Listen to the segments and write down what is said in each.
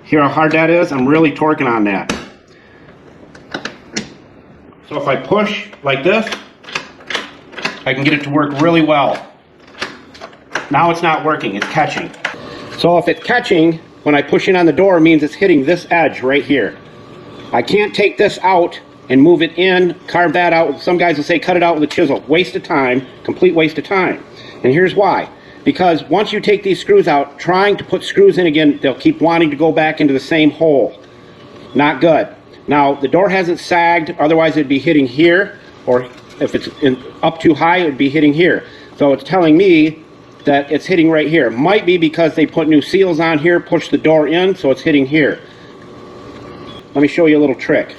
Hear how hard that is? I'm really torquing on that. So if I push like this, I can get it to work really well. Now it's not working, it's catching. So if it's catching, when I push in on the door, it means it's hitting this edge right here. I can't take this out and move it in, carve that out. Some guys will say cut it out with a chisel. Waste of time, complete waste of time. And here's why. Because once you take these screws out, trying to put screws in again, they'll keep wanting to go back into the same hole. Not good. Now, the door hasn't sagged, otherwise it'd be hitting here, or if it's up too high, it would be hitting here. So it's telling me that it's hitting right here. Might be because they put new seals on here, push the door in, so it's hitting here. Let me show you a little trick.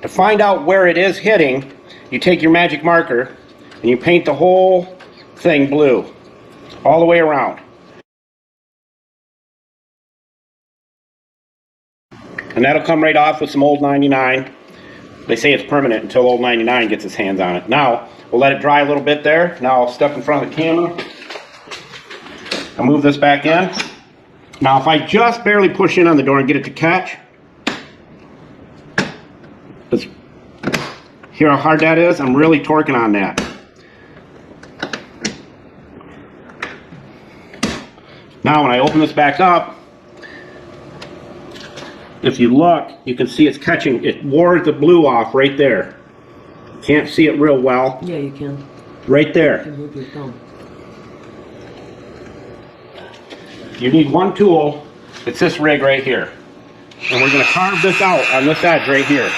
To find out where it is hitting, you take your magic marker and you paint the whole thing blue, all the way around. And that'll come right off with some old 99. They say it's permanent until old 99 gets his hands on it. Now, we'll let it dry a little bit there. Now I'll step in front of the camera. I'll move this back in. Now if I just barely push in on the door and get it to catch, hear how hard that is? I'm really torquing on that. Now when I open this back up, if you look, you can see it's catching. It wore the blue off right there. Can't see it real well. Yeah, you can. Right there. You can move your thumb. You need one tool. It's this rig right here. And we're going to carve this out on this edge right here.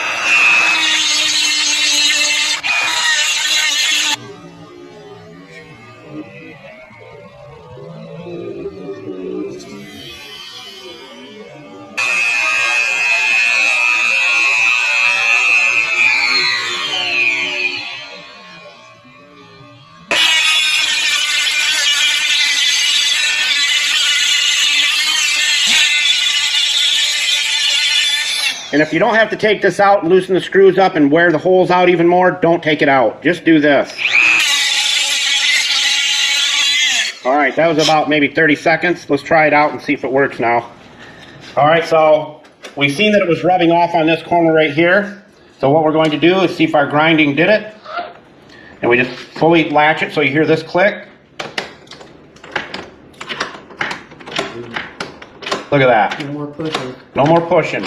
And if you don't have to take this out and loosen the screws up and wear the holes out even more, don't take it out. Just do this. Alright, that was about maybe 30 seconds. Let's try it out and see if it works now. Alright, so we've seen that it was rubbing off on this corner right here. So what we're going to do is see if our grinding did it. And we just fully latch it so you hear this click. Look at that. No more pushing. No more pushing.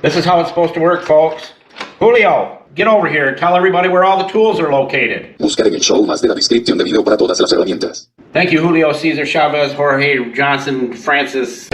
This is how it's supposed to work, folks. Julio, get over here and tell everybody where all the tools are located. Buscar en el show más de la descripción de video para todas las herramientas. Thank you, Julio, Cesar, Chavez, Jorge, Johnson, Francis.